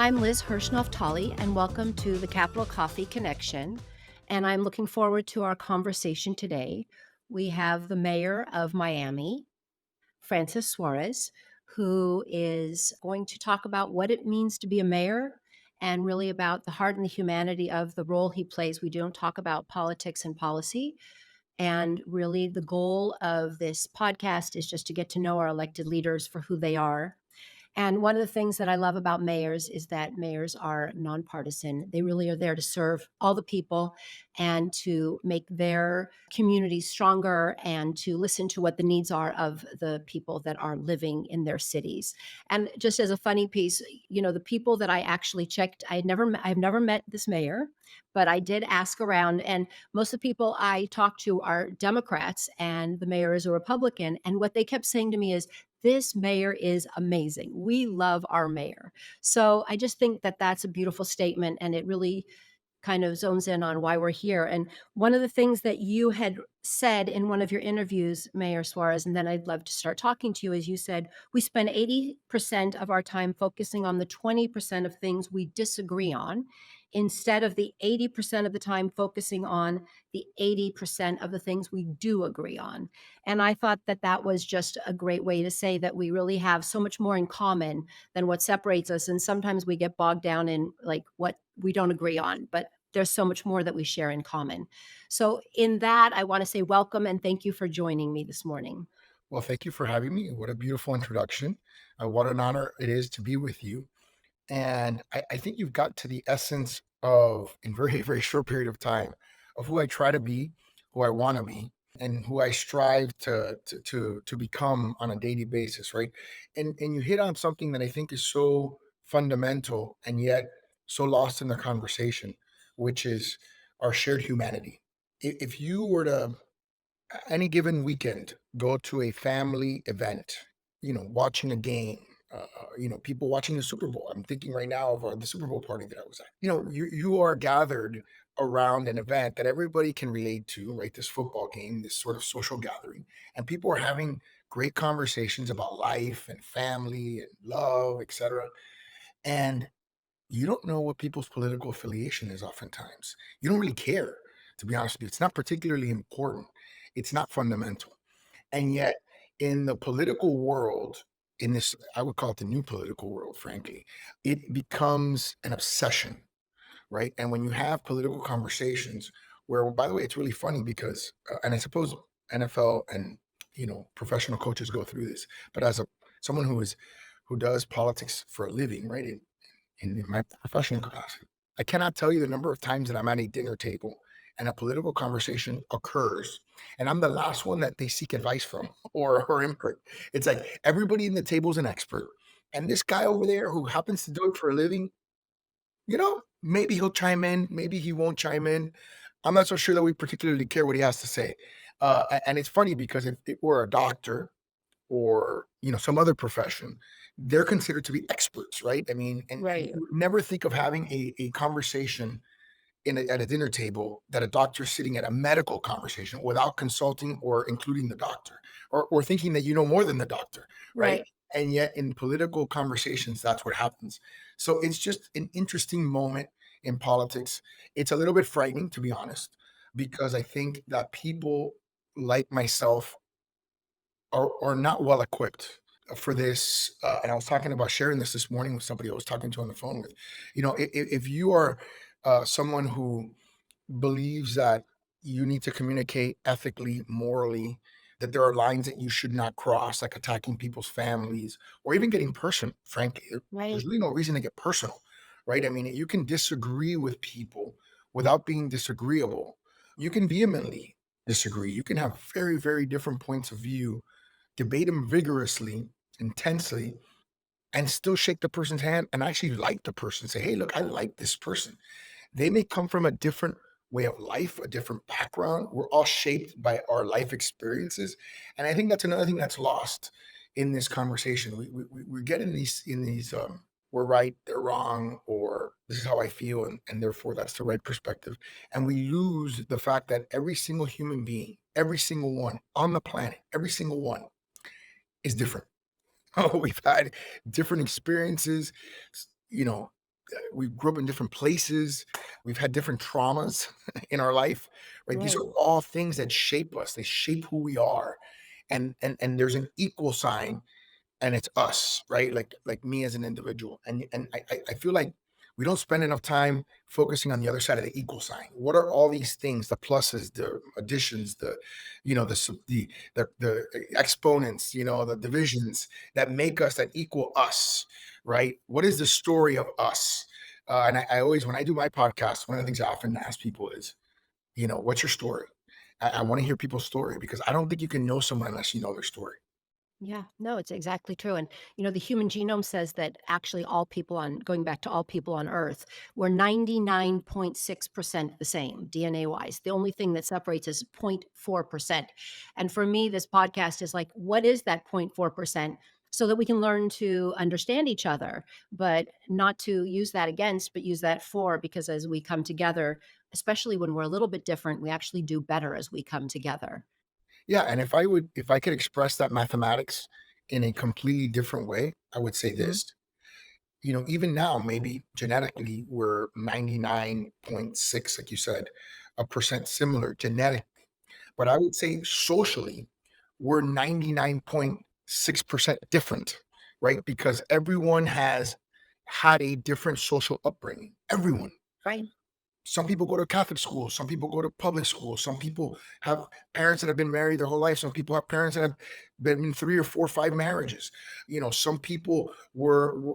I'm Liz Hirschnoff-Talley, and welcome to the Capital Coffee Connection. And I'm looking forward to our conversation today. We have the mayor of Miami, Francis Suarez, who is going to talk about what it means to be a mayor and really about the heart and the humanity of the role he plays. We don't talk about politics and policy. And really, the goal of this podcast is just to get to know our elected leaders for who they are. And one of the things that I love about mayors is that mayors are nonpartisan. They really are there to serve all the people and to make their communities stronger and to listen to what the needs are of the people that are living in their cities. And just as a funny piece, the people that I actually checked, I've never met this mayor, but I did ask around, and most of the people I talked to are Democrats, and the mayor is a Republican. And what they kept saying to me is, this mayor is amazing. We love our mayor. So I just think that that's a beautiful statement, and it really kind of zones in on why we're here. And one of the things that you had said in one of your interviews, Mayor Suarez, and then I'd love to start talking to you, is you said we spend 80% of our time focusing on the 20% of things we disagree on instead of the 80% of the time focusing on the 80% of the things we do agree on. And I thought that that was just a great way to say that we really have so much more in common than what separates us. And sometimes we get bogged down in like what we don't agree on, but there's so much more that we share in common. So in that, I want to say welcome and thank you for joining me this morning. Well, thank you for having me. What a beautiful introduction. What an honor it is to be with you. And I think you've got to the essence of, in very, very short period of time, of who I try to be, who I want to be, and who I strive to become on a daily basis, right? And you hit on something that I think is so fundamental and yet so lost in the conversation, which is our shared humanity. If you were to any given weekend, go to a family event, watching a game, people watching the Super Bowl. I'm thinking right now of the Super Bowl party that I was at. You are gathered around an event that everybody can relate to, right? This football game, this sort of social gathering, and people are having great conversations about life and family and love, etc. And you don't know what people's political affiliation is oftentimes. You don't really care, to be honest with you. It's not particularly important. It's not fundamental. And yet, in the political world, in this, I would call it the new political world, frankly, it becomes an obsession, right? And when you have political conversations, where, by the way, it's really funny because, and I suppose NFL and professional coaches go through this, but as someone who does politics for a living, right? In my professional capacity, I cannot tell you the number of times that I'm at a dinner table and a political conversation occurs, and I'm the last one that they seek advice from or input. It's like everybody in the table is an expert, and this guy over there who happens to do it for a living, maybe he'll chime in, maybe he won't chime in. I'm not so sure that we particularly care what he has to say. And it's funny because if it were a doctor or some other profession, they're considered to be experts, right? I mean, and Right. you would never think of having a conversation at a dinner table that a doctor's sitting at a medical conversation without consulting or including the doctor, or thinking that you know more than the doctor, right? Right. And yet in political conversations, that's what happens. So it's just an interesting moment in politics. It's a little bit frightening, to be honest, because I think that people like myself are not well equipped for this. And I was talking about sharing this morning with somebody I was talking to on the phone with. If you are someone who believes that you need to communicate ethically, morally, that there are lines that you should not cross, like attacking people's families or even getting personal, frankly, there's Right. really no reason to get personal, right? I mean, you can disagree with people without being disagreeable. You can vehemently disagree. You can have very, very different points of view, debate them vigorously, intensely, and still shake the person's hand and actually like the person. Say, hey, look, I like this person. They may come from a different way of life, a different background. We're all shaped by our life experiences. And I think that's another thing that's lost in this conversation. We get in these we're right, they're wrong, or this is how I feel, and therefore that's the right perspective. And we lose the fact that every single human being, every single one on the planet, every single one is different. Oh, we've had different experiences, you know, we grew up in different places. We've had different traumas in our life, right? These are Right. all things that shape us. They shape who we are. And there's an equal sign, and it's us, right? Like me as an individual. And I feel like we don't spend enough time focusing on the other side of the equal sign. What are all these things, the pluses, the additions, the exponents, the divisions that make us, that equal us, right? What is the story of us? And I always, when I do my podcast, one of the things I often ask people is, what's your story? I want to hear people's story, because I don't think you can know someone unless you know their story. Yeah, no, it's exactly true. And, the human genome says that actually all people going back to all people on Earth, we're 99.6% the same DNA wise. The only thing that separates is 0.4%. And for me, this podcast is like, what is that 0.4%? So that we can learn to understand each other, but not to use that against, but use that for, because as we come together, especially when we're a little bit different, we actually do better as we come together. Yeah, and if I could express that mathematics in a completely different way, I would say Mhm. this. Even now, maybe genetically, we're 99.6, like you said, a percent similar genetic. But I would say socially, we're 99.6% different, right? Because everyone has had a different social upbringing. Everyone. Right. Some people go to Catholic school, some people go to public school, some people have parents that have been married their whole life, some people have parents that have been in 3 or 4 or 5 marriages. Some people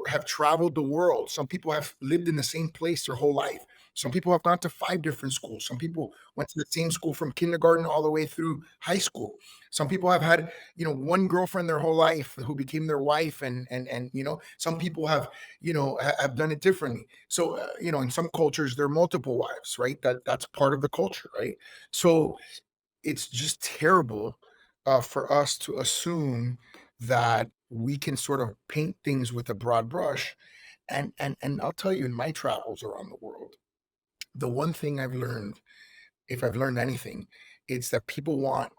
have traveled the world, some people have lived in the same place their whole life. Some people have gone to 5 different schools, some people went to the same school from kindergarten all the way through high school. Some people have had, one girlfriend their whole life who became their wife, and some people have done it differently. So, in some cultures, there are multiple wives, right? That's part of the culture, right? So it's just terrible for us to assume that we can sort of paint things with a broad brush. And I'll tell you, in my travels around the world, the one thing I've learned, if I've learned anything, it's that people want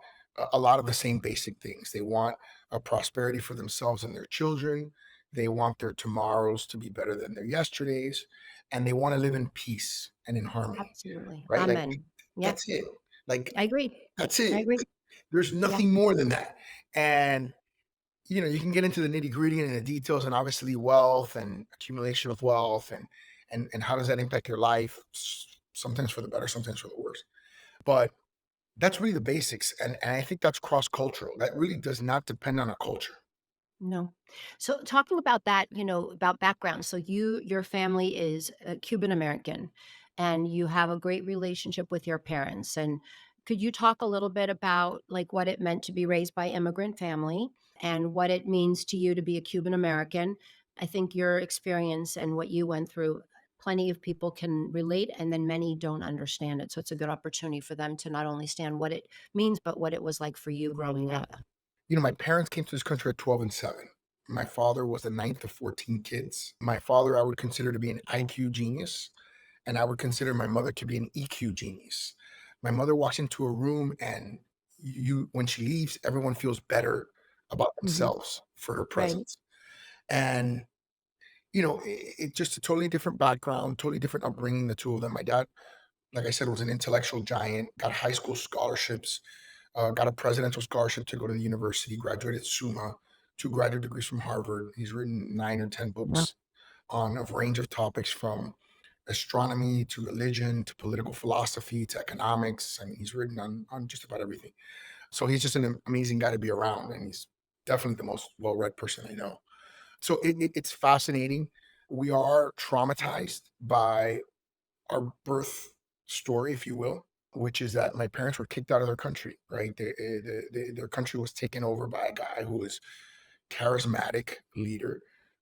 a lot of the same basic things. They want a prosperity for themselves and their children. They want their tomorrows to be better than their yesterdays, and they want to live in peace and in harmony, Absolutely. right? Like, Amen. Yeah, that's it. Like, I agree. that's I it. agree. Like, there's Yeah. nothing more than that. And you can get into the nitty gritty and the details, and obviously wealth and accumulation of wealth, and how does that impact your life? Sometimes for the better, sometimes for the worse. But that's really the basics, and I think that's cross-cultural. That really does not depend on a culture. No. So talking about that, about background. So your family is Cuban American and you have a great relationship with your parents. And could you talk a little bit about like what it meant to be raised by immigrant family and what it means to you to be a Cuban American? I think your experience and what you went through, plenty of people can relate and then many don't understand it. So it's a good opportunity for them to not only understand what it means, but what it was like for you growing up. My parents came to this country at 12 and 7. My father was the ninth of 14 kids. My father, I would consider to be an IQ genius, and I would consider my mother to be an EQ genius. My mother walks into a room, and when she leaves, everyone feels better about Hmm. themselves for her Right. presence. And it's just a totally different background, totally different upbringing, the two of them. My dad, like I said, was an intellectual giant, got high school scholarships, got a presidential scholarship to go to the university, graduated summa, 2 graduate degrees from Harvard. He's written 9 or 10 books on a range of topics, from astronomy to religion to political philosophy to economics. I mean, he's written on just about everything. So he's just an amazing guy to be around, and he's definitely the most well-read person I know. So it's fascinating. We are traumatized by our birth story, if you will, which is that my parents were kicked out of their country, right? Their country was taken over by a guy who was charismatic leader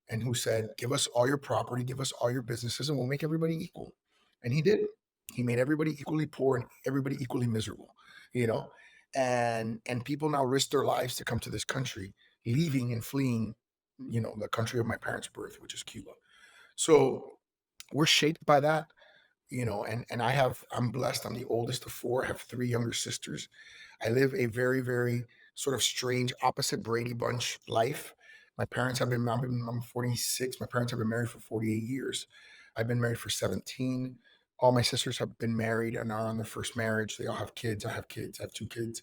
and who said, "Give us all your property, give us all your businesses, and we'll make everybody equal." And he did. He made everybody equally poor and everybody equally miserable, you know. And people now risk their lives to come to this country, leaving and fleeing, the country of my parents' birth, which is Cuba. So we're shaped by that, and I'm blessed. I'm the oldest of 4. I have 3 younger sisters. I live a very, very sort of strange opposite Brady Bunch life. My parents have been I'm 46. My parents have been married for 48 years. I've been married for 17. All my sisters have been married and are on their first marriage. They all have kids. I have kids. I have 2 kids.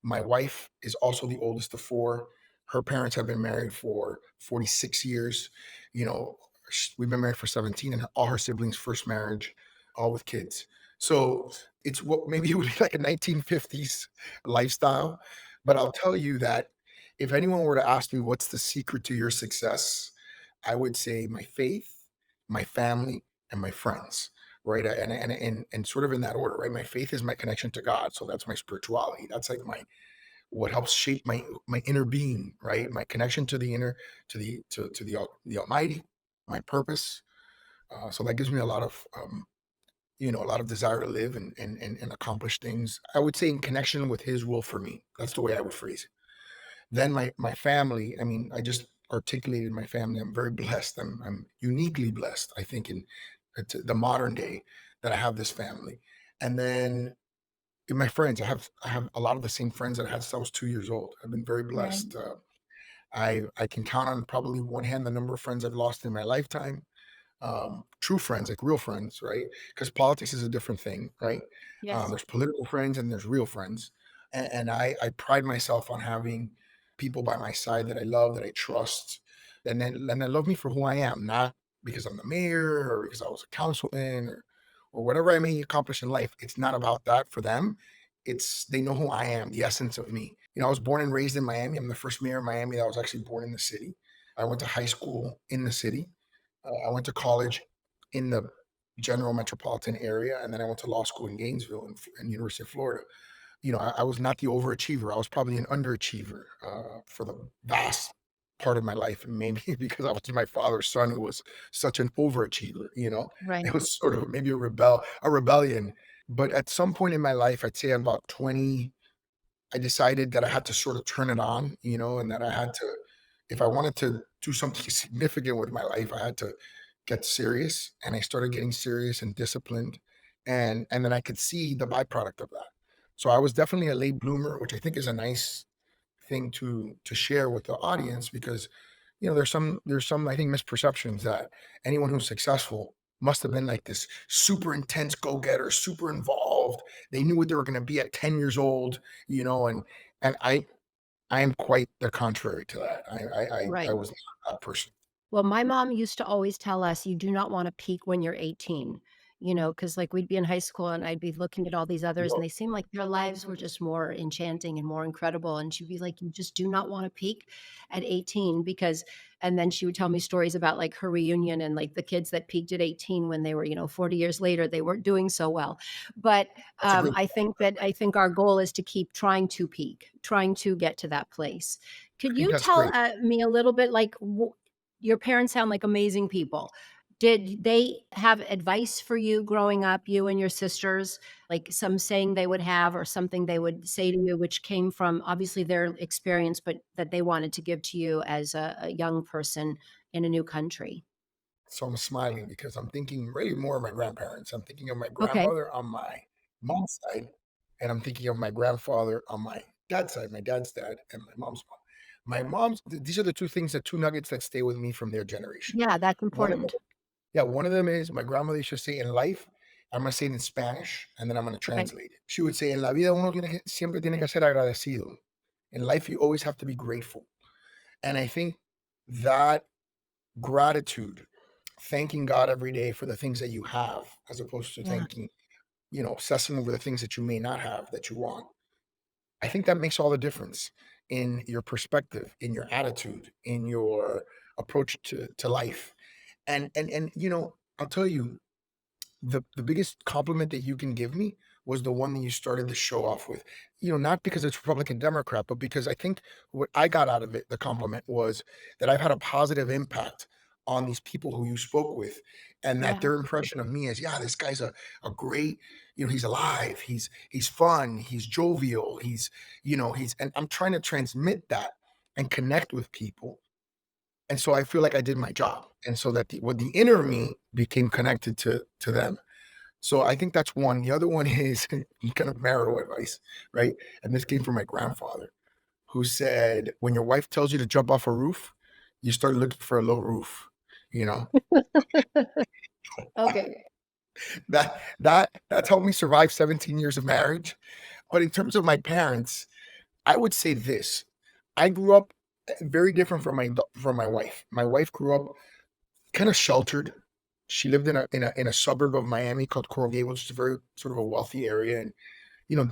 My wife is also the oldest of 4. Her parents have been married for 46 years. You know, we've been married for 17, and all her siblings' first marriage, all with kids. So it's what maybe it would be like a 1950s lifestyle. But I'll tell you that if anyone were to ask me what's the secret to your success, I would say my faith, my family, and my friends. Right. And sort of in that order, right? My faith is my connection to God. So that's my spirituality. That's like my what helps shape my inner being, right? My connection to the inner, to the Almighty, my purpose. So that gives me a lot of a lot of desire to live and accomplish things. I would say in connection with His will for me. That's the way I would phrase it. Then my family. I mean, I just articulated my family. I'm very blessed. I'm uniquely blessed. I think in the modern day that I have this family, and then in my friends, I have a lot of the same friends that I had since I was 2 years old. I've been very Right. blessed. I can count on probably one hand the number of friends I've lost in my lifetime. True friends, like real friends, right? Because politics is a different thing, right? Yes. There's political friends and there's real friends, and I pride myself on having people by my side that I love, that I trust, and that love me for who I am, not because I'm the mayor or because I was a councilman or whatever I may accomplish in life. It's not about that for them. It's they know who I am, the essence of me. I was born and raised in Miami. I'm the first mayor of Miami that was actually born in the city. I went to high school in the city. I went to college in the general metropolitan area, and then I went to law school in Gainesville and University of Florida. I was not the overachiever. I was probably an underachiever for the vast part of my life, and maybe because I was my father's son who was such an overachiever. It Right. was sort of maybe a rebellion. But at some point in my life, I'd say I'm about 20. I decided that I had to sort of turn it on, and that I had to, if I wanted to do something significant with my life, I had to get serious. And I started getting serious and disciplined. And then I could see the byproduct of that. So I was definitely a late bloomer, which I think is a nice thing to share with the audience because there's some I think misperceptions that anyone who's successful must have been like this super intense go-getter, super involved. They knew what they were going to be at 10 years old, and I am quite the contrary to that. I Right. was not that person. Well, my mom used to always tell us, "You do not wanna peak when you're 18," because like, we'd be in high school and I'd be looking at all these others, and Yep, they seemed like their lives were just more enchanting and more incredible, and she'd be like, "You just do not wanna peak at 18," because and then she would tell me stories about, like, her reunion and, like, the kids that peaked at 18 when they were, 40 years later, they weren't doing so well. But, that's a great. I think our goal is to keep trying to peak, trying to get to that place. I Could think you that's tell, great. me a little bit, like, your parents sound like amazing people. Did they have advice for you growing up, you and your sisters, like some saying they would have or something they would say to you, which came from obviously their experience, but that they wanted to give to you as a young person in a new country? So I'm smiling because I'm thinking really more of my grandparents. I'm thinking of my Okay. grandmother on my mom's side, and I'm thinking of my grandfather on my dad's side, my dad's dad, and my mom's mom. These are the two nuggets that stay with me from their generation. Yeah, that's One of them, important. yeah, one of them is my grandmother used to say in life, I'm gonna say it in Spanish and then I'm gonna Okay. translate it. She would say, En la vida siempre tiene que ser agradecido. In life, you always have to be grateful. And I think that gratitude, thanking God every day for the things that you have, as opposed to Yeah. obsessing over the things that you may not have that you want. I think that makes all the difference in your perspective, in your attitude, in your approach to life. And I'll tell you, the biggest compliment that you can give me was the one that you started the show off with. Not because it's Republican Democrat, but because I think what I got out of it, the compliment was that I've had a positive impact on these people who you spoke with, and that Yeah. their impression of me is, yeah, this guy's a great, he's alive, he's fun, he's jovial, and I'm trying to transmit that and connect with people. And so I feel like I did my job. And so that the inner me became connected to them. So I think that's one. The other one is kind of marital advice, right? And this came from my grandfather, who said, "When your wife tells you to jump off a roof, you start looking for a low roof." You know, Okay. That's helped me survive 17 years of marriage. But in terms of my parents, I would say this. I grew up very different from my wife. My wife grew up kind of sheltered. She lived in a suburb of Miami called Coral Gables, which is a very sort of a wealthy area, and you know,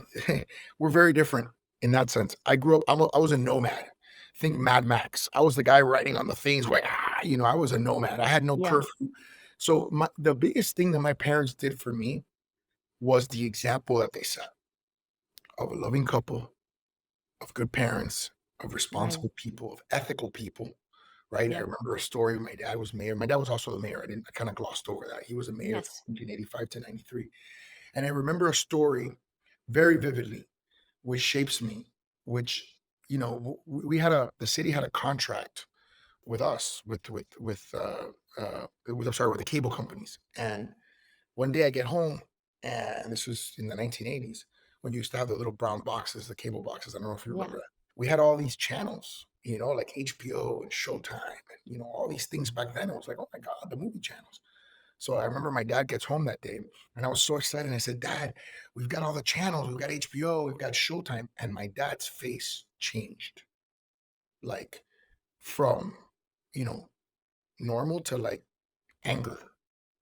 we're very different in that sense. I grew up. I was a nomad. Think Mad Max. I was the guy riding on the things where I was a nomad. I had no Yeah. curfew. So the biggest thing that my parents did for me was the example that they set of a loving couple, of good parents, of Right. responsible people, of ethical people, right? I Yep. remember a story. My dad was mayor. My dad was also the mayor. I kind of glossed over that. He was a mayor from Yes. 1985 to 93. And I remember a story very vividly, which shapes me, which, the city had a contract with us, I'm sorry, with the cable companies. And one day I get home, and this was in the 1980s when you used to have the little brown boxes, the cable boxes. I don't know if you Yeah. remember that. We had all these channels, like HBO and Showtime, and all these things back then. It was like, oh my God, the movie channels. So I remember my dad gets home that day, and I was so excited. I said, "Dad, we've got all the channels. We've got HBO. We've got Showtime." And my dad's face changed, like from you know normal to like anger,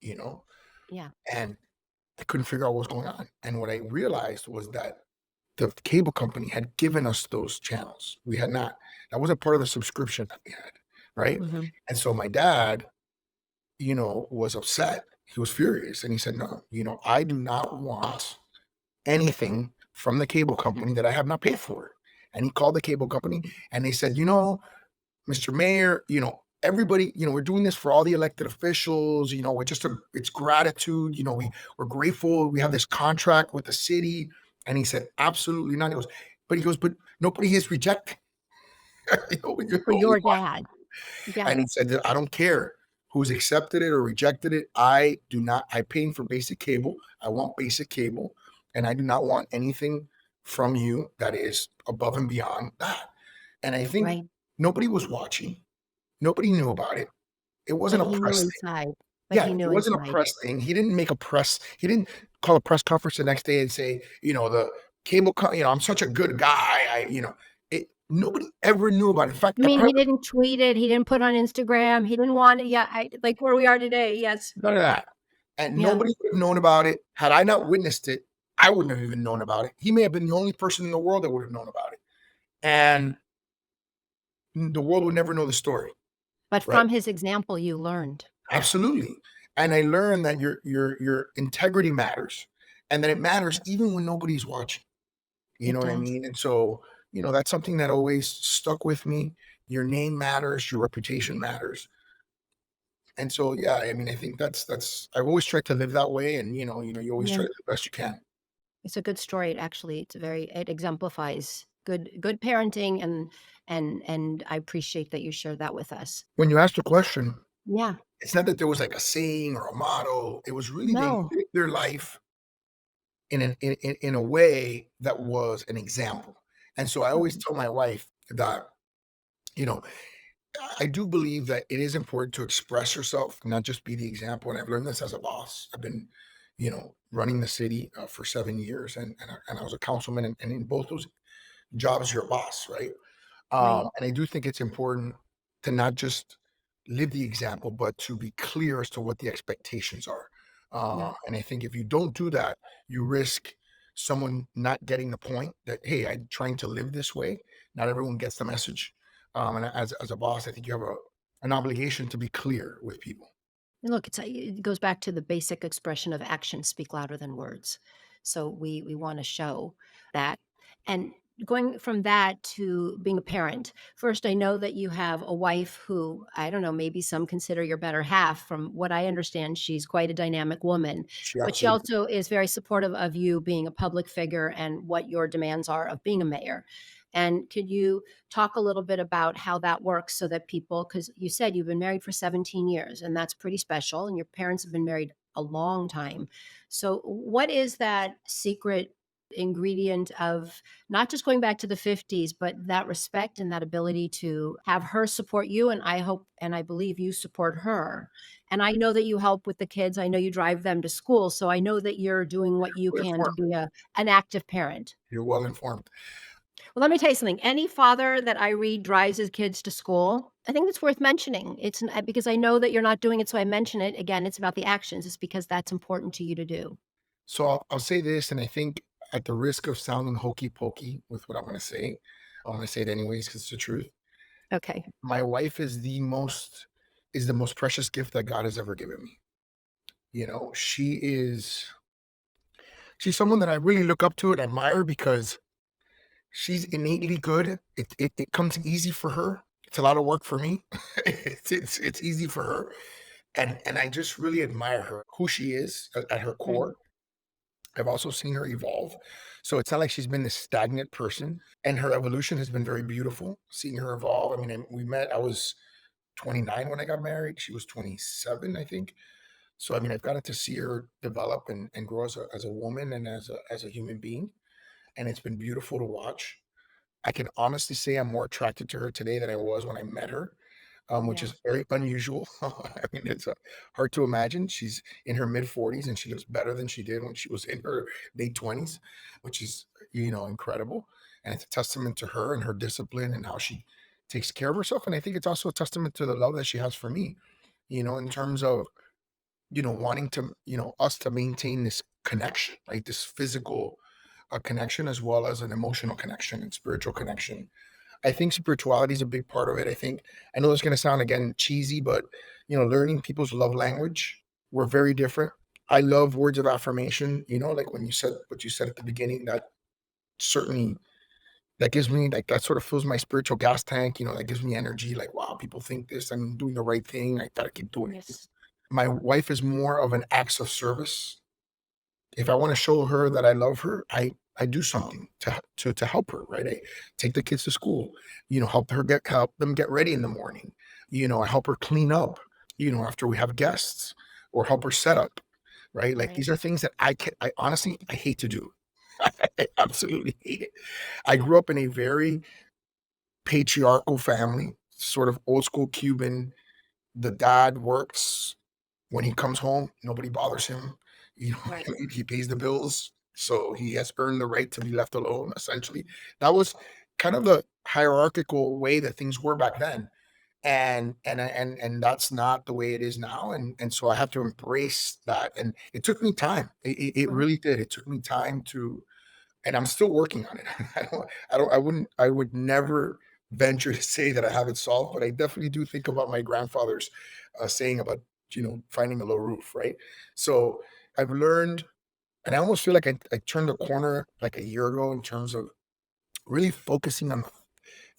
you know. Yeah. And I couldn't figure out what was going on. And what I realized was that the cable company had given us those channels. We had not. That wasn't part of the subscription that we had, right? Mhm. And so my dad, was upset. He was furious, and he said, "No, I do not want anything from the cable company that I have not paid for." And he called the cable company, and they said, "Mr. Mayor, everybody, we're doing this for all the elected officials. It's gratitude. We're grateful. We have this contract with the city." And he said, "Absolutely not." But nobody is rejecting. You're For the only your one. dad. Yeah. And he said that, "I don't care who's accepted it or rejected it. I do not. I paying for basic cable. I want basic cable, and I do not want anything from you that is above and beyond that." And I think Right. nobody was watching. Nobody knew about it. It But wasn't a he knew press thing. inside. But Yeah, he it knew wasn't a inside. press thing. He didn't call a press conference the next day and say, the "I'm such a good guy." Nobody ever knew about it. In fact, I that mean, press he didn't tweet it, he didn't put on Instagram, he didn't want it yeah, I like where we are today, yes. none of that. And Yeah. nobody would have known about it. Had I not witnessed it, I wouldn't have even known about it. He may have been the only person in the world that would have known about it. And the world would never know the story, But right? from his example, you learned. Absolutely. And I learned that your integrity matters, and that it matters even when nobody's watching. You It know what I does. mean? And so, that's something that always stuck with me. Your name matters, your reputation matters. And so, yeah, I mean, I think that's I've always tried to live that way, and you always Yeah. try to do the best you can. It's a good story, it exemplifies good parenting and I appreciate that you shared that with us. When you asked the question, Yeah. it's not that there was like a saying or a motto. It was really they No. lived their life in a way that was an example. And so I always Mhm. tell my wife that, you know, I do believe that it is important to express yourself, not just be the example. And I've learned this as a boss. I've been, running the city for 7 years, and I was a councilman, and in both those jobs, you're a boss, right? Right. And I do think it's important to not just live the example, but to be clear as to what the expectations are. Yeah. And I think if you don't do that, you risk someone not getting the point that, hey, I'm trying to live this way. Not everyone gets the message. And as a boss, I think you have an obligation to be clear with people. And look, it goes back to the basic expression of actions speak louder than words. So we want to show that. And going from that to being a parent, first, I know that you have a wife who, I don't know, maybe some consider your better half. From what I understand, she's quite a dynamic woman, She but she absolutely also is very supportive of you being a public figure and what your demands are of being a mayor. And could you talk a little bit about how that works so that people, because you said you've been married for 17 years, and that's pretty special, and your parents have been married a long time. So, what is that secret? ingredient of not just going back to the 50s, but that respect and that ability to have her support you. And I hope and I believe you support her. And I know that you help with the kids. I know you drive them to school. So I know that you're doing what you Well can to informed. be an active parent. You're well informed. Well, let me tell you something. Any father that I read drives his kids to school, I think it's worth mentioning. Because I know that you're not doing it, so I mention it. Again, it's about the actions. It's because that's important to you to do. So I'll say this, and I think at the risk of sounding hokey pokey with what I'm going to say, I'm going to say it anyways because it's the truth. Okay. My wife is the most precious gift that God has ever given me. She's someone that I really look up to and admire because she's innately good. It comes easy for her. It's a lot of work for me. It's easy for her, and I just really admire her, who she is at her Right. core. I've also seen her evolve. So it's not like she's been this stagnant person, and her evolution has been very beautiful, seeing her evolve. I mean, we met, I was 29 when I got married. She was 27, I think. So, I mean, I've gotten to see her develop and grow as a woman and as a human being. And it's been beautiful to watch. I can honestly say I'm more attracted to her today than I was when I met her, which Yeah. is very unusual. I mean, it's hard to imagine. She's in her mid 40s and she looks better than she did when she was in her late 20s, which is, incredible. And it's a testament to her and her discipline and how she takes care of herself. And I think it's also a testament to the love that she has for me, in terms of, wanting to, us to maintain this connection, like this physical connection as well as an emotional connection and spiritual connection. I think spirituality is a big part of it. I know it's going to sound again cheesy, but learning people's love language, we're very different. I love words of affirmation, like when you said what you said at the beginning, certainly that gives me like that sort of fills my spiritual gas tank, that gives me energy. Like, wow, people think this, I'm doing the right thing. I gotta keep doing it. Yes. My wife is more of an acts of service. If I wanna show her that I love her, I do something to help her, right? I take the kids to school, help them get ready in the morning. I help her clean up, after we have guests or help her set up, right? Like, Right. these are things that I honestly, I hate to do. I absolutely hate it. I grew up in a very patriarchal family, sort of old school Cuban. The dad works. When he comes home, nobody bothers him. You Right. know, he pays the bills, so he has earned the right to be left alone, essentially. That was kind of the hierarchical way that things were back then, and that's not the way it is now, and so I have to embrace that, and it took me time. It Mhm. really did. It took me time to and I'm still working on it. I would never venture to say that I have it solved, but I definitely do think about my grandfather's saying about, finding a low roof, right? So I've learned, and I almost feel like I turned the corner like a year ago in terms of really focusing on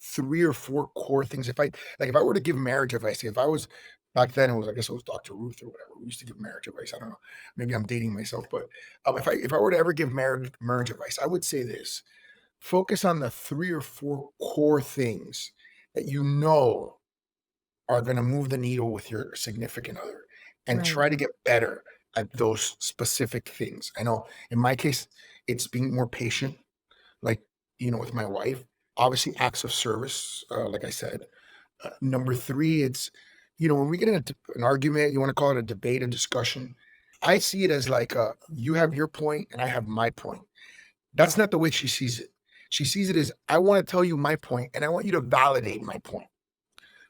3 or 4 core things. If I were to give marriage advice, if I was back then, I guess it was Dr. Ruth or whatever. We used to give marriage advice. I don't know. Maybe I'm dating myself, but if I were to ever give marriage advice, I would say this: focus on the 3 or 4 core things that are going to move the needle with your significant other, and Right. try to get better at those specific things. I know in my case, it's being more patient, like, with my wife. Obviously, acts of service, like I said. Number 3, it's, when we get in an argument, you want to call it a debate, a discussion. I see it as like, you have your point and I have my point. That's not the way she sees it. She sees it as I want to tell you my point and I want you to validate my point.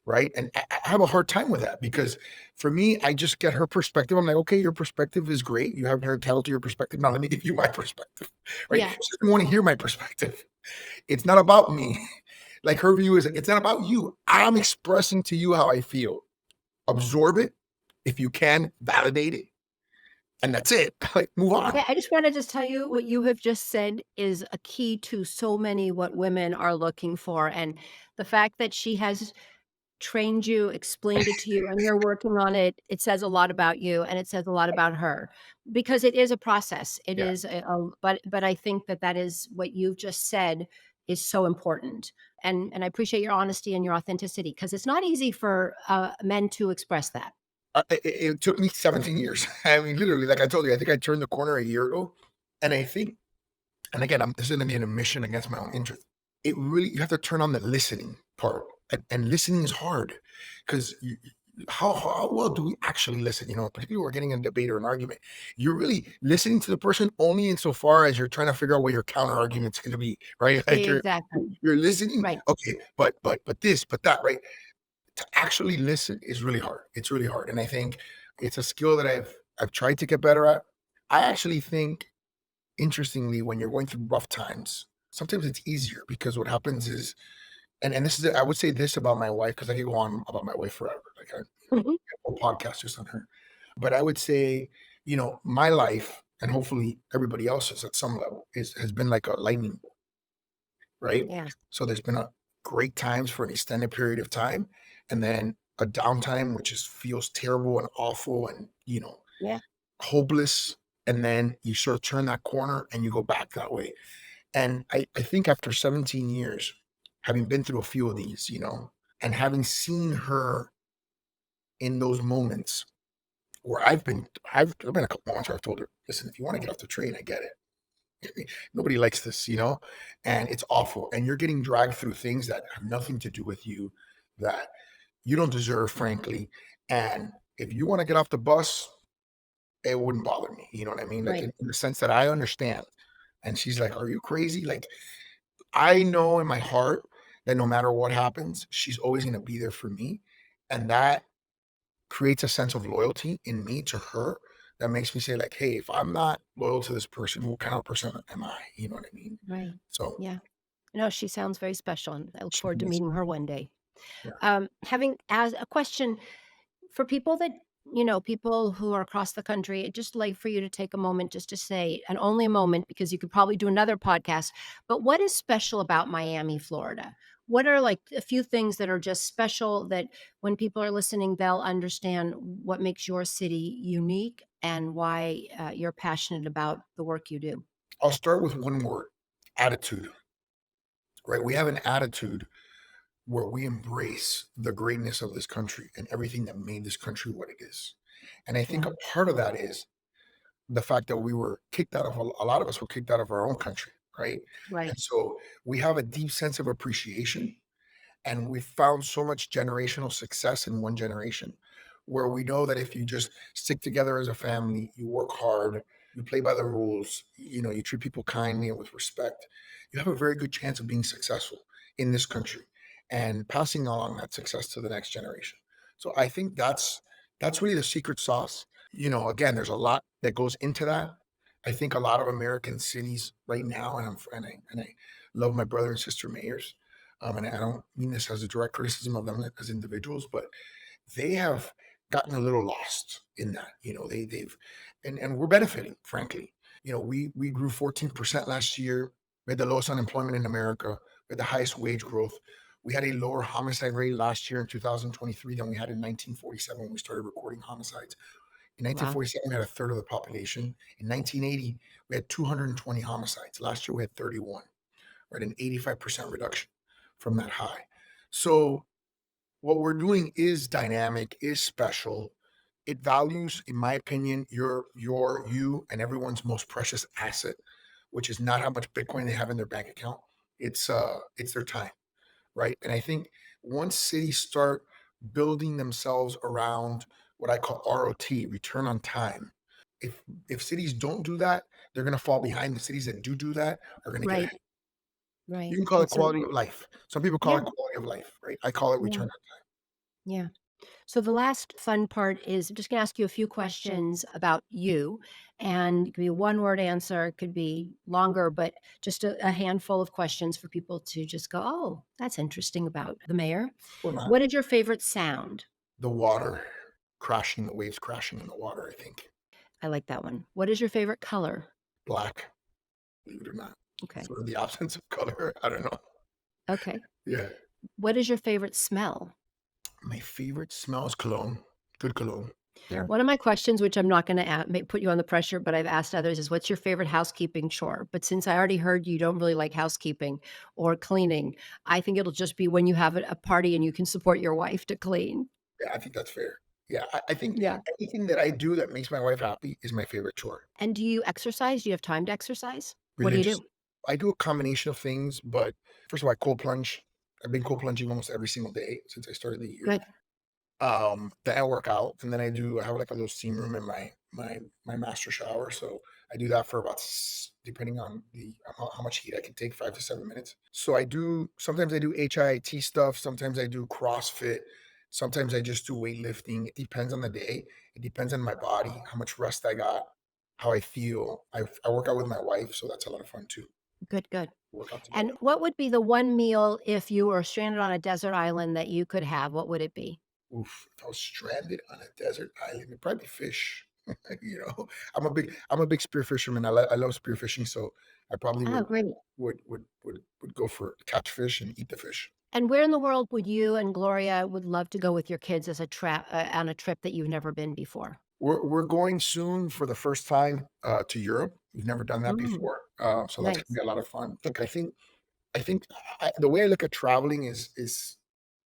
Right. And I have a hard time with that because for me, I just get her perspective. I'm like, okay, your perspective is great. You have her entitled to your perspective. Now let me give you my perspective. Right. Yeah. She doesn't want to hear my perspective. It's not about me. Like her view is, it's not about you. I'm expressing to you how I feel. Absorb it if you can, validate it, and that's it. Like move on. Yeah, I just wanted to just tell you what you have just said is a key to so many what women are looking for. And the fact that she has trained you, explained it to you, and you're working on it, it says a lot about you and it says a lot about her because it is a process. It Yeah. is but I think that that is what you've just said is so important. And I appreciate your honesty and your authenticity because it's not easy for men to express that. It took me 17 years. I mean, literally, like I told you, I think I turned the corner a year ago, and I think and again, this isn't an admission against my own interest. It really, you have to turn on the listening part, and listening is hard because how well do we actually listen? Particularly when we're getting in a debate or an argument, you're really listening to the person only insofar as you're trying to figure out what your counter argument's going to be, right? Like Exactly. you're listening, Right. okay, but this, but that, right? To actually listen is really hard. It's really hard, and I think it's a skill that I've tried to get better at. I actually think, interestingly, when you're going through rough times, sometimes it's easier because what happens is, and this is, I would say this about my wife because I could go on about my wife forever, like a Mhm. whole podcast just on her. But I would say, my life, and hopefully everybody else's at some level, has been like a lightning bolt, right? Yeah. So there's been a great times for an extended period of time, and then a downtime which just feels terrible and awful and Yeah. hopeless, and then you sort of turn that corner and you go back that way. And I think after 17 years, having been through a few of these, and having seen her in those moments where I've been a couple moments where I've told her, listen, if you want to get off the train, I get it. Nobody likes this, and it's awful. And you're getting dragged through things that have nothing to do with you, that you don't deserve, frankly. And if you want to get off the bus, it wouldn't bother me. You know what I mean? Like Right. in the sense that I understand. And she's like, are you crazy? Like, I know in my heart that no matter what happens, she's always going to be there for me. And that creates a sense of loyalty in me to her that makes me say, like, hey, if I'm not loyal to this person, what kind of person am I? You know what I mean? Right. So Yeah. No, she sounds very special, and I look she forward to is, meeting her one day. yeah. Having as a question for people that people who are across the country, I'd just like for you to take a moment just to say, and only a moment because you could probably do another podcast, but what is special about Miami, Florida? What are like a few things that are just special that when people are listening, they'll understand what makes your city unique and why you're passionate about the work you do? I'll start with one word: attitude, right? We have an attitude where we embrace the greatness of this country and everything that made this country what it is. And I think Yeah. a part of that is the fact that we were kicked out of a lot of us were kicked out of our own country, right? Right. And so we have a deep sense of appreciation, and we found so much generational success in one generation where we know that if you just stick together as a family, you work hard, you play by the rules, you treat people kindly and with respect, you have a very good chance of being successful in this country and passing along that success to the next generation. So I think that's really the secret sauce. Again, there's a lot that goes into that. I think a lot of American cities right now, and I love my brother and sister mayors, and I don't mean this as a direct criticism of them as individuals, but they have gotten a little lost in that. They've and we're benefiting, frankly. We grew 14% last year. We had the lowest unemployment in America. We had the highest wage growth. We had a lower homicide rate last year in 2023 than we had in 1947 when we started recording homicides. In Wow. 1947, we had a third of the population. In 1980, we had 220 homicides. Last year, we had 31, right? An 85% reduction from that high. So what we're doing is dynamic, is special. It values, in my opinion, you and everyone's most precious asset, which is not how much Bitcoin they have in their bank account. It's their time, right? And I think once cities start building themselves around what I call ROT, return on time. If cities don't do that, they're going to fall behind. The cities that do that are going to get Right. ahead. You Right. can call And it so, quality of life. Some people call yeah. it quality of life, right? I call it Yeah. return. Yeah. So the last fun part is I'm just going to ask you a few questions about you. And it could be a one word answer, it could be longer, but just a handful of questions for people to just go, oh, that's interesting about the mayor. Or not. What is your favorite sound? The water crashing, the waves crashing in the water, I think. I like that one. What is your favorite color? Black, believe it or not. Okay. Sort of the absence of color. I don't know. Okay. Yeah. What is your favorite smell? My favorite smell is cologne. Good cologne. Yeah. One of my questions, which I'm not going to put you on the pressure, but I've asked others, is what's your favorite housekeeping chore? But since I already heard you don't really like housekeeping or cleaning, I think it'll just be when you have a party and you can support your wife to clean. Yeah, I think that's fair. Yeah, I think Yeah. anything that I do that makes my wife happy is my favorite chore. And do you exercise? Do you have time to exercise? What do you Religious, do? I do a combination of things, but first of all, I cold plunge. I've been cold plunging almost every single day since I started the year. Good. Then I work out, and then I have like a little steam room in my master shower. So I do that for about depending on the how much heat I can take, 5 to 7 minutes. So sometimes I do HIIT stuff, sometimes I do CrossFit, sometimes I just do weightlifting. It depends on the day. It depends on my body, how much rest I got, how I feel. I work out with my wife, so that's a lot of fun too. Good, good. Work out together. And what would be the one meal if you were stranded on a desert island that you could have? What would it be? Oof, if I was stranded on a desert island, it'd probably be fish. I'm a big spear fisherman. I love spear fishing, so I probably Oh, great. would go for catch fish and eat the fish. And where in the world would you and Gloria would love to go with your kids as a trap on a trip that you've never been before? We're going soon for the first time to Europe. We've never done that Mm, before, so that's gonna nice. be a lot of fun. Look, I think the way I look at traveling is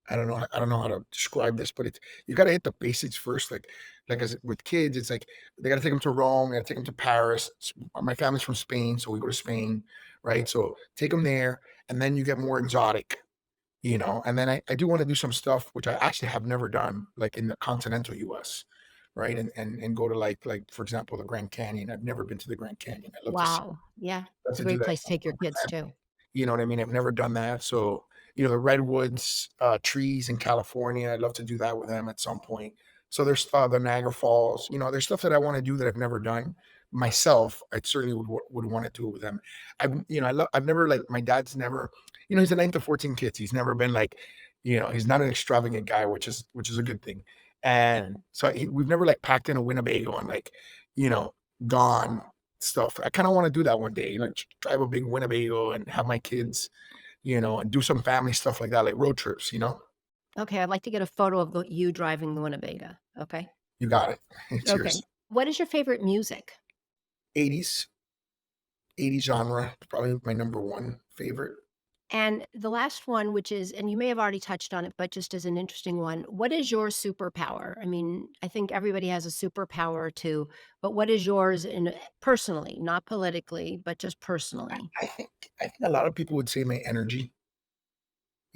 I don't know how to describe this, but it's you gotta hit the basics first, like, as with kids, it's like, they gotta take them to Rome, they gotta take them to Paris. My family's from Spain, so we go to Spain, right? So, take them there, and then you get more exotic, and then I do wanna do some stuff which I actually have never done, like, in the continental US, right? And go to, like, for example, the Grand Canyon. I've never been to the Grand Canyon. Wow. Yeah. Love It's a to do great that place to take your kids too. you know what I mean? I've never done that. So, the redwoods, trees in California, I'd love to do that with them at some point. So there's the Niagara Falls. There's stuff that I want to do that I've never done myself. I certainly would want to do it with them. I've never like my dad's never, he's a 9 to 14 kids. He's never been like, he's not an extravagant guy, which is a good thing. And so we've never like packed in a Winnebago and like, you know, gone stuff. I kinda wanna do that one day, drive a big Winnebago and have my kids, and do some family stuff like that, like road trips. Okay, I'd like to get a photo of you driving the Winnebago. Okay. You got it. It's Okay. yours. What is your favorite music? 80s, 80s genre, probably my number 1 favorite. And the last one, which is, and you may have already touched on it, but just as an interesting one, what is your superpower? I mean, I think everybody has a superpower too, but what is yours in personally, not politically, but just I personally? I think I think a lot of people would say my energy.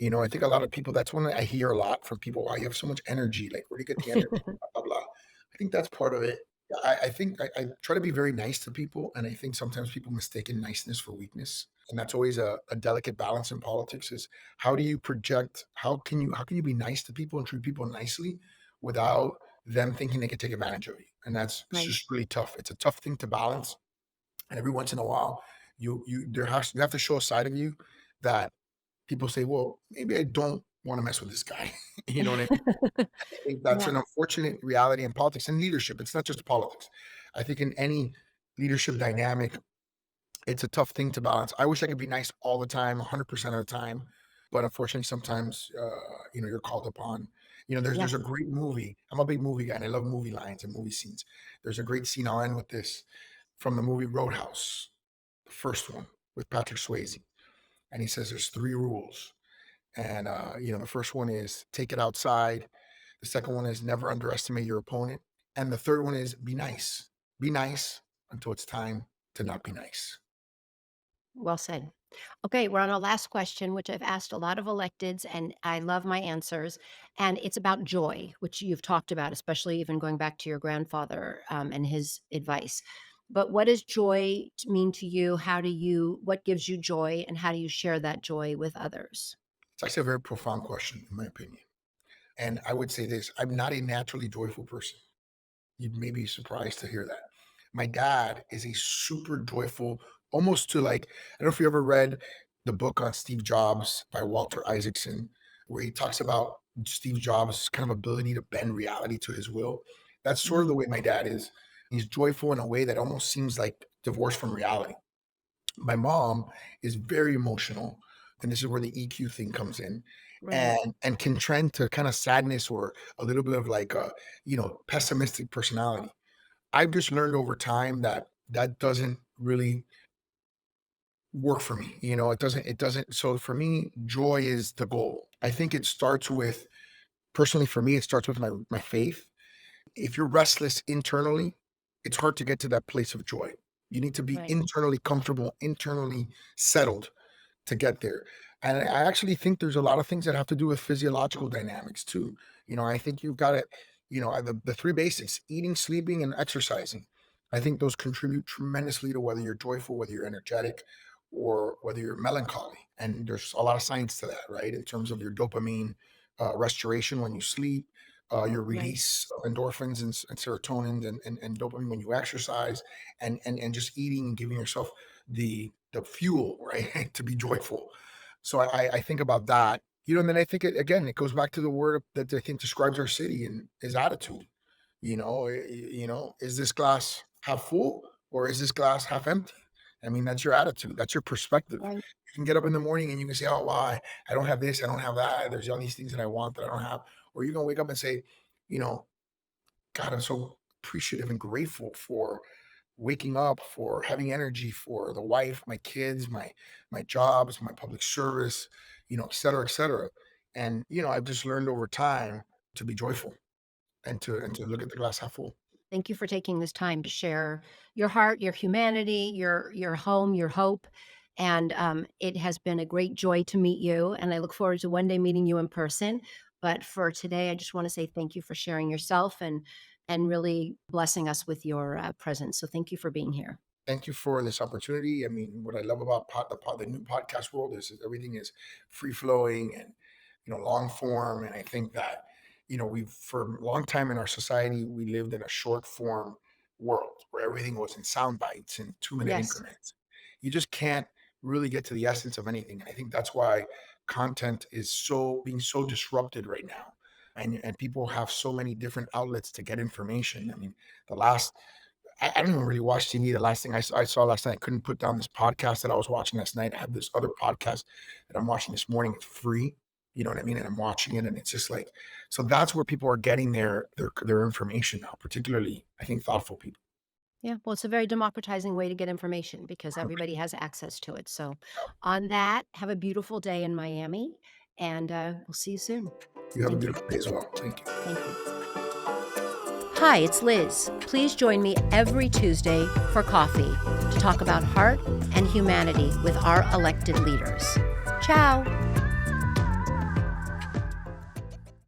I think a lot of people that's one that I hear a lot from people, "Wow, you have so much energy, like, where do you get the energy?" Blah, blah, blah. I think that's part of it. I think I try to be very nice to people, and I think sometimes people mistaken niceness for weakness, and that's always a delicate balance in politics is how do you project how can you be nice to people and treat people nicely without them thinking they can take advantage of you? And it's Right. just really tough. It's a tough thing to balance, and every once in a while, you have to show a side of you that people say, "Well, maybe I don't wanna mess with this guy." You know what I mean? I think that's Yeah. an unfortunate reality in politics and leadership. It's not just politics. I think in any leadership dynamic, it's a tough thing to balance. I wish I could be nice all the time, 100% of the time, but unfortunately, sometimes, you're called upon. There's Yeah. a great movie. I'm a big movie guy, and I love movie lines and movie scenes. There's a great scene, I'll end with this, from the movie Roadhouse, the first one with Patrick Swayze, and he says there's 3 rules. And, the first one is take it outside. The second one is never underestimate your opponent. And the third one is be nice. Be nice until it's time to not be nice. Well said. Okay, we're on our last question, which I've asked a lot of electeds, and I love my answers. And it's about joy, which you've talked about, especially even going back to your grandfather and his advice. But what does joy mean to you? What gives you joy, and how do you share that joy with others? It's actually a very profound question, in my opinion. And I would say this I'm not a naturally joyful person. You may be surprised to hear that. My dad is a super joyful, almost to like, I don't know if you ever read the book on Steve Jobs by Walter Isaacson, where he talks about Steve Jobs' kind of ability to bend reality to his will. That's sort of Mm, the way my dad is. He's joyful in a way that almost seems like divorced from reality. My mom is very emotional, and this is where the EQ thing comes in, right. and can trend to kind of sadness or a little bit of like a, pessimistic personality. I've just learned over time that that doesn't really work for me. It doesn't. So for me, joy is the goal. I think it starts with personally for me, it starts with my faith. If you're restless internally, it's hard to get to that place of joy. You need to be Right. internally comfortable, internally settled to get there. And I actually think there's a lot of things that have to do with physiological dynamics too. I think you've got it, the three basics: eating, sleeping, and exercising. I think those contribute tremendously to whether you're joyful, whether you're energetic, or whether you're melancholy. And there's a lot of science to that, right? In terms of your dopamine restoration when you sleep, your Right. release of endorphins and serotonin and dopamine when you exercise, and just eating and giving yourself the fuel, right, to be joyful. So I think about that, and then I think again, it goes back to the word that I think describes our city and is attitude. Is this glass half full or is this glass half empty? I mean, that's your attitude. That's your perspective. Right. You can get up in the morning and you can say, "Oh, why I don't have this, I don't have that. There's all these things that I want that I don't have." Or you can wake up and say, you know, "God, I'm so appreciative and grateful for waking up, for having energy, for the wife, my kids, my jobs, my public service, et cetera, et cetera." And I've just learned over time to be joyful and to look at the glass half full. Thank you for taking this time to share your heart, your humanity, your home, your hope. And it has been a great joy to meet you. And I look forward to one day meeting you in person. But for today, I just want to say thank you for sharing yourself and really blessing us with your presence. So thank you for being here. Thank you for this opportunity. I mean, what I love about the new podcast world is everything is free flowing and long form. And I think that we've for a long time in our society we lived in a short form world where everything was in sound bites and 2 minute Yes. increments. You just can't really get to the essence of anything. I think that's why content is being so disrupted right now. And people have so many different outlets to get information. I mean, the last I don't even really watch TV. The last thing I saw last night, I couldn't put down this podcast that I was watching last night. I have this other podcast that I'm watching this morning. It's free. You know what I mean? And I'm watching it, and it's just like, so that's where people are getting their information now, particularly, I think, thoughtful people. Yeah. Well, it's a very democratizing way to get information because everybody has access to it. So, on that, have a beautiful day in Miami, and we'll see you soon. You have a Thank you. beautiful day as well. Thank you. Thank you. Hi, it's Liz. Please join me every Tuesday for coffee to talk about heart and humanity with our elected leaders. Ciao.